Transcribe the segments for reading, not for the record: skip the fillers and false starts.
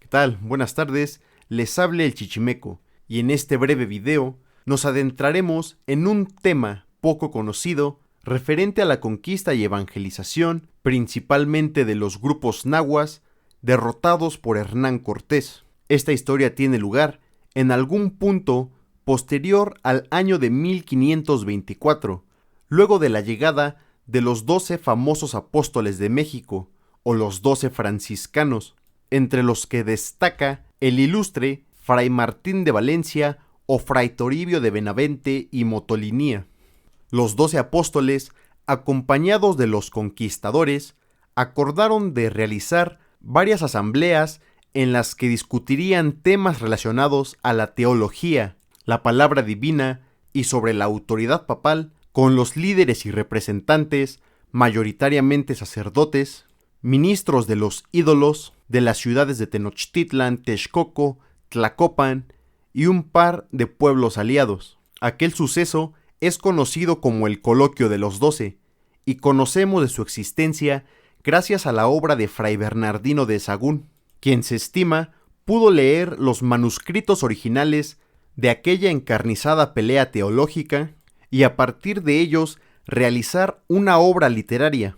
tal? Buenas tardes, les habla el Chichimeco y en este breve video nos adentraremos en un tema poco conocido referente a la conquista y evangelización principalmente de los grupos nahuas derrotados por Hernán Cortés. Esta historia tiene lugar en algún punto posterior al año de 1524, luego de la llegada de los 12 famosos apóstoles de México, o los 12 franciscanos, entre los que destaca el ilustre Fray Martín de Valencia o Fray Toribio de Benavente y Motolinía. Los 12 apóstoles, acompañados de los conquistadores, acordaron de realizar varias asambleas en las que discutirían temas relacionados a la teología, la palabra divina y sobre la autoridad papal, con los líderes y representantes, mayoritariamente sacerdotes, ministros de los ídolos de las ciudades de Tenochtitlan, Texcoco, Tlacopan y un par de pueblos aliados. Aquel suceso es conocido como el Coloquio de los 12 y conocemos de su existencia gracias a la obra de Fray Bernardino de Sahagún, quien se estima pudo leer los manuscritos originales de aquella encarnizada pelea teológica y a partir de ellos realizar una obra literaria,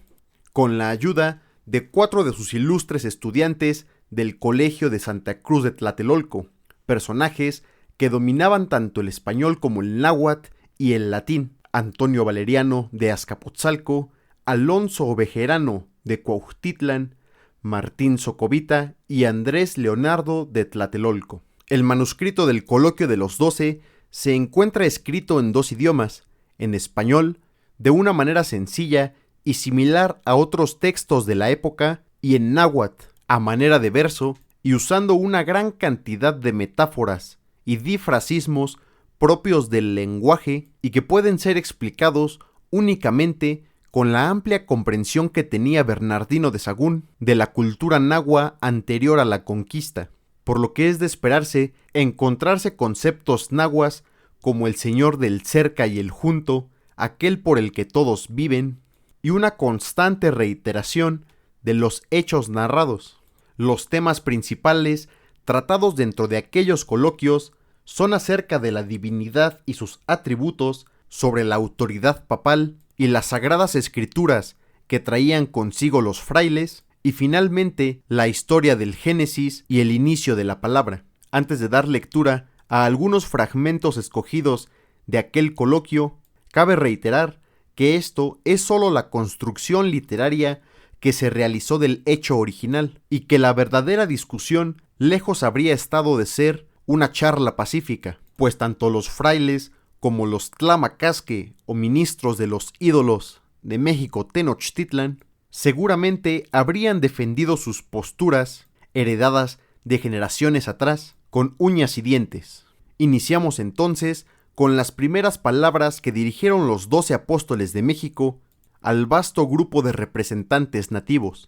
con la ayuda de 4 de sus ilustres estudiantes del Colegio de Santa Cruz de Tlatelolco, personajes que dominaban tanto el español como el náhuatl y el latín: Antonio Valeriano de Azcapotzalco, Alonso Ovejerano de Cuautitlán, Martín Socobita y Andrés Leonardo de Tlatelolco. El manuscrito del Coloquio de los 12 se encuentra escrito en 2 idiomas, en español, de una manera sencilla y similar a otros textos de la época, y en náhuatl, a manera de verso, y usando una gran cantidad de metáforas y difrasismos propios del lenguaje y que pueden ser explicados únicamente con la amplia comprensión que tenía Bernardino de Sahagún de la cultura nahua anterior a la conquista, por lo que es de esperarse encontrarse conceptos nahuas como el señor del cerca y el junto, aquel por el que todos viven, y una constante reiteración de los hechos narrados. Los temas principales tratados dentro de aquellos coloquios son acerca de la divinidad y sus atributos, sobre la autoridad papal y las sagradas escrituras que traían consigo los frailes, y finalmente la historia del Génesis y el inicio de la palabra. Antes de dar lectura a algunos fragmentos escogidos de aquel coloquio, cabe reiterar que esto es solo la construcción literaria que se realizó del hecho original, y que la verdadera discusión lejos habría estado de ser una charla pacífica, pues tanto los frailes como los tlamacasque o ministros de los ídolos de México Tenochtitlan seguramente habrían defendido sus posturas, heredadas de generaciones atrás, con uñas y dientes. Iniciamos entonces con las primeras palabras que dirigieron los 12 apóstoles de México al vasto grupo de representantes nativos.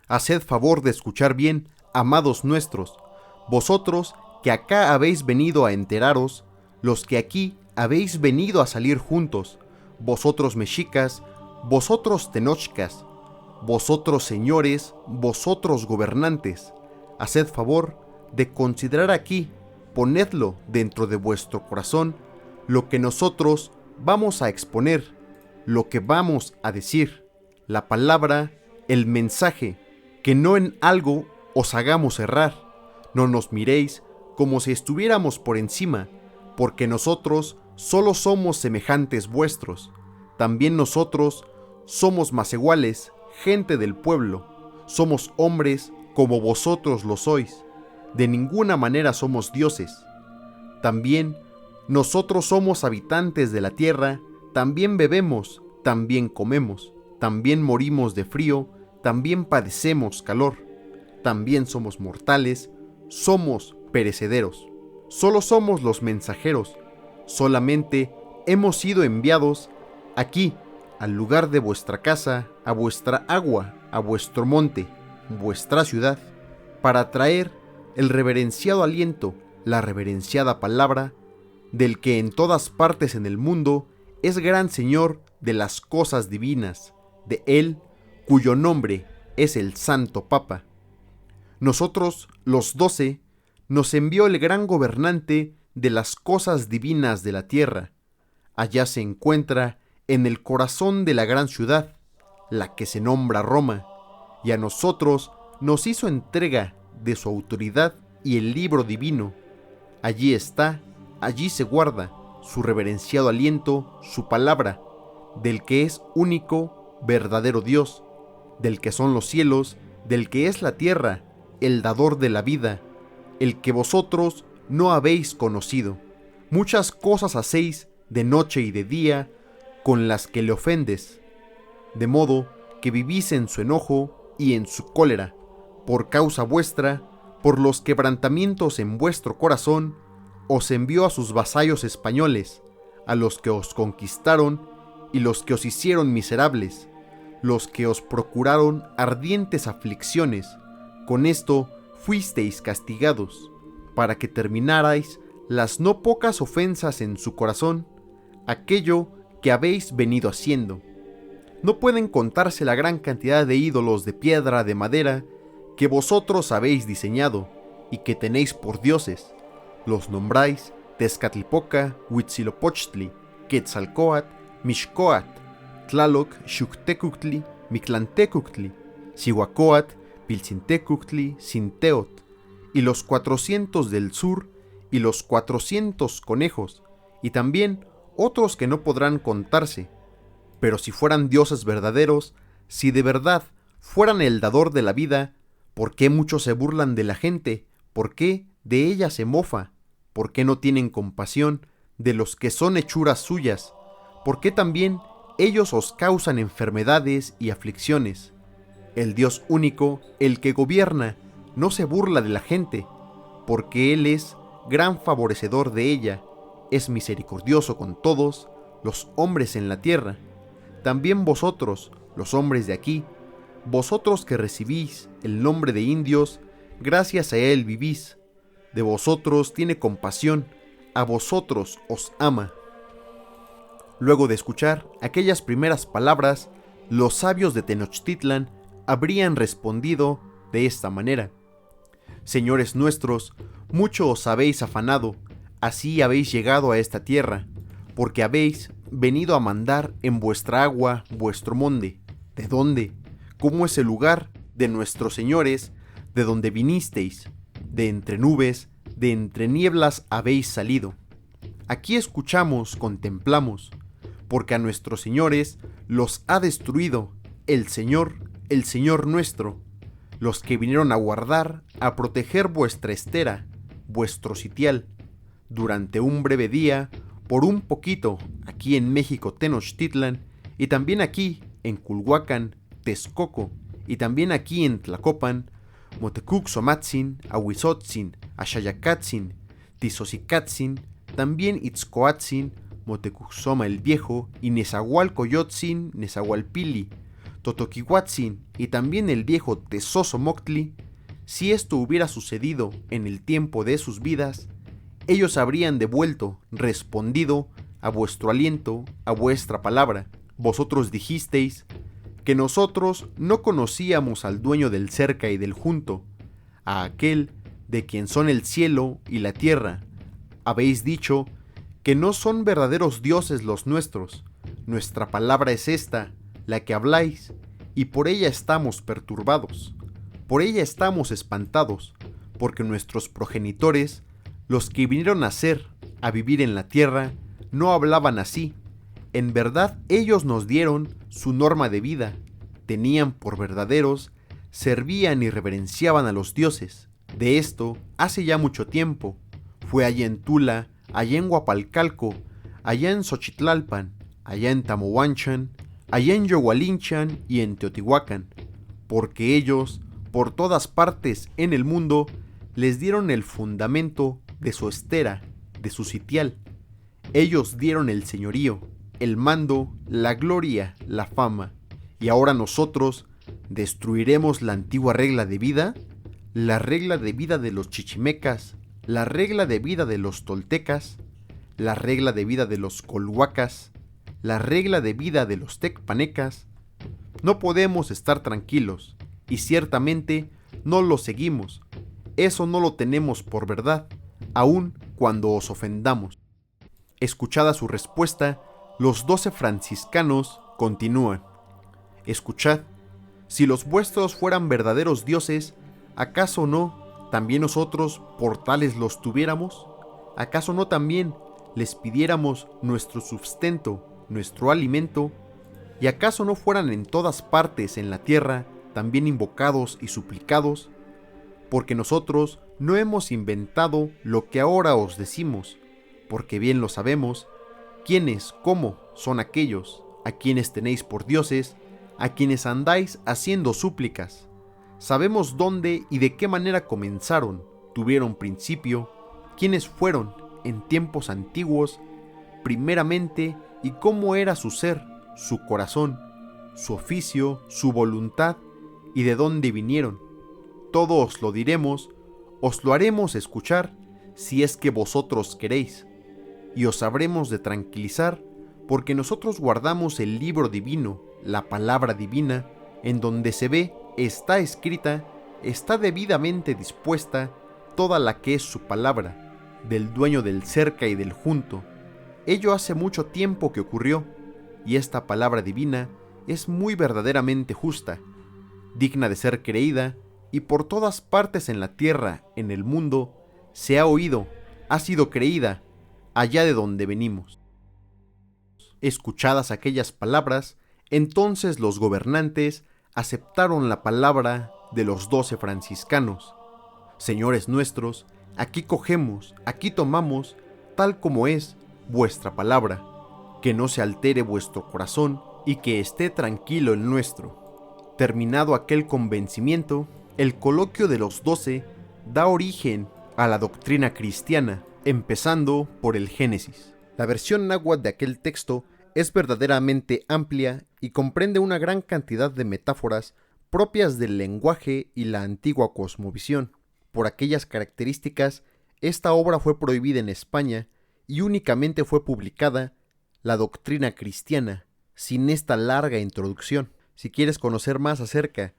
Haced favor de escuchar bien, amados nuestros, vosotros que acá habéis venido a enteraros, los que aquí habéis venido a salir juntos, vosotros mexicas, vosotros tenochcas, vosotros señores, vosotros gobernantes, haced favor de considerar aquí, ponedlo dentro de vuestro corazón, lo que nosotros vamos a exponer, lo que vamos a decir, la palabra, el mensaje, que no en algo os hagamos errar, no nos miréis como si estuviéramos por encima, porque nosotros solo somos semejantes vuestros, también nosotros somos masehuales, gente del pueblo, somos hombres como vosotros lo sois, de ninguna manera somos dioses. También nosotros somos habitantes de la tierra, también bebemos, también comemos, también morimos de frío, también padecemos calor, también somos mortales, somos perecederos. Solo somos los mensajeros, solamente hemos sido enviados aquí, al lugar de vuestra casa, a vuestra agua, a vuestro monte, vuestra ciudad, para traer el reverenciado aliento, la reverenciada palabra, del que en todas partes en el mundo es gran Señor de las cosas divinas, de Él cuyo nombre es el Santo Papa. Nosotros, los 12, nos envió el gran gobernante de las cosas divinas de la tierra. Allá se encuentra en el corazón de la gran ciudad, la que se nombra Roma, y a nosotros nos hizo entrega de su autoridad y el libro divino. Allí está, allí se guarda su reverenciado aliento, su palabra, del que es único, verdadero Dios, del que son los cielos, del que es la tierra, el dador de la vida, el que vosotros no habéis conocido. Muchas cosas hacéis de noche y de día, con las que le ofendes, de modo que vivís en su enojo y en su cólera, por causa vuestra, por los quebrantamientos en vuestro corazón, os envió a sus vasallos españoles, a los que os conquistaron y los que os hicieron miserables, los que os procuraron ardientes aflicciones. Con esto fuisteis castigados, para que terminarais las no pocas ofensas en su corazón, aquello que habéis venido haciendo. No pueden contarse la gran cantidad de ídolos de piedra, de madera, que vosotros habéis diseñado y que tenéis por dioses. Los nombráis Tezcatlipoca, Huitzilopochtli, Quetzalcóatl, Mixcoatl, Tlaloc, Xuctecuhtli, Mictlantecuhtli, Cihuacóatl, Pilcintecuhtli, Sinteot, y los 400 del sur, y los 400 conejos, y también otros que no podrán contarse. Pero si fueran dioses verdaderos, si de verdad fueran el dador de la vida, ¿por qué muchos se burlan de la gente? ¿Por qué de ella se mofa? ¿Por qué no tienen compasión de los que son hechuras suyas? ¿Por qué también ellos os causan enfermedades y aflicciones? El Dios único, el que gobierna, no se burla de la gente, porque Él es gran favorecedor de ella, es misericordioso con todos los hombres en la tierra. También vosotros, los hombres de aquí, vosotros que recibís el nombre de indios, gracias a Él vivís. De vosotros tiene compasión, a vosotros os ama. Luego de escuchar aquellas primeras palabras, los sabios de Tenochtitlan habrían respondido de esta manera: Señores nuestros, mucho os habéis afanado, así habéis llegado a esta tierra, porque habéis venido a mandar en vuestra agua vuestro monde. ¿De dónde? ¿Cómo es el lugar de nuestros señores, de donde vinisteis? De entre nubes, de entre nieblas habéis salido. Aquí escuchamos, contemplamos, porque a nuestros señores los ha destruido el Señor nuestro, los que vinieron a guardar, a proteger vuestra estera, vuestro sitial. Durante un breve día, por un poquito, aquí en México Tenochtitlan, y también aquí en Culhuacán, Texcoco, y también aquí en Tlacopan, Motecucsomatzin, Ahuizotzin, Axayacatzin, Tizocicatzin, también Itzcoatzin, Motecuxoma el Viejo, y Nezahualcoyotzin, Nezahualpili, Totoquihuatzin, y también el viejo Tezozomoctli. Si esto hubiera sucedido en el tiempo de sus vidas, ellos habrían devuelto, respondido a vuestro aliento, a vuestra palabra. Vosotros dijisteis que nosotros no conocíamos al dueño del cerca y del junto, a aquel de quien son el cielo y la tierra. Habéis dicho que no son verdaderos dioses los nuestros. Nuestra palabra es esta, la que habláis, y por ella estamos perturbados. Por ella estamos espantados, porque nuestros progenitores, los que vinieron a vivir en la tierra, no hablaban así. En verdad ellos nos dieron su norma de vida, tenían por verdaderos, servían y reverenciaban a los dioses. De esto hace ya mucho tiempo. Fue allá en Tula, allá en Huapalcalco, allá en Xochitlalpan, allá en Tamohuanchan, allá en Yohualinchan y en Teotihuacán, porque ellos, por todas partes en el mundo, les dieron el fundamento de su estera, de su sitial. Ellos dieron el señorío, el mando, la gloria, la fama. Y ahora nosotros destruiremos la antigua regla de vida, la regla de vida de los chichimecas, la regla de vida de los toltecas, la regla de vida de los colhuacas, la regla de vida de los tecpanecas. No podemos estar tranquilos, y ciertamente no lo seguimos. Eso no lo tenemos por verdad, aun cuando os ofendamos. Escuchada su respuesta, los 12 franciscanos continúan. Escuchad, si los vuestros fueran verdaderos dioses, ¿acaso no también nosotros por tales los tuviéramos? ¿Acaso no también les pidiéramos nuestro sustento, nuestro alimento? ¿Y acaso no fueran en todas partes en la tierra también invocados y suplicados? Porque nosotros no hemos inventado lo que ahora os decimos, porque bien lo sabemos, quiénes, cómo son aquellos a quienes tenéis por dioses, a quienes andáis haciendo súplicas. Sabemos dónde y de qué manera comenzaron, tuvieron principio, quiénes fueron en tiempos antiguos, primeramente, y cómo era su ser, su corazón, su oficio, su voluntad, y de dónde vinieron. Todo os lo diremos, os lo haremos escuchar, si es que vosotros queréis, y os habremos de tranquilizar, porque nosotros guardamos el libro divino, la palabra divina, en donde se ve, está escrita, está debidamente dispuesta toda la que es su palabra, del dueño del cerca y del junto. Ello hace mucho tiempo que ocurrió, y esta palabra divina es muy verdaderamente justa, digna de ser creída, y por todas partes en la tierra, en el mundo, se ha oído, ha sido creída, allá de donde venimos. Escuchadas aquellas palabras, entonces los gobernantes aceptaron la palabra de los 12 franciscanos. Señores nuestros, aquí cogemos, aquí tomamos, tal como es, vuestra palabra, que no se altere vuestro corazón y que esté tranquilo el nuestro. Terminado aquel convencimiento, el coloquio de los 12 da origen a la doctrina cristiana, empezando por el Génesis. La versión náhuatl de aquel texto es verdaderamente amplia y comprende una gran cantidad de metáforas propias del lenguaje y la antigua cosmovisión. Por aquellas características, esta obra fue prohibida en España y únicamente fue publicada la doctrina cristiana, sin esta larga introducción. Si quieres conocer más acerca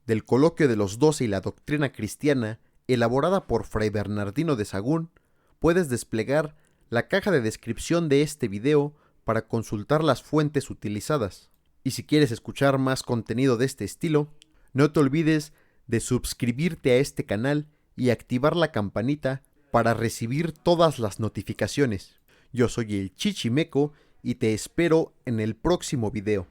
del coloquio de los 12 y la doctrina cristiana, elaborada por Fray Bernardino de Sahagún, puedes desplegar la caja de descripción de este video para consultar las fuentes utilizadas. Y si quieres escuchar más contenido de este estilo, no te olvides de suscribirte a este canal y activar la campanita para recibir todas las notificaciones. Yo soy el Chichimeco y te espero en el próximo video.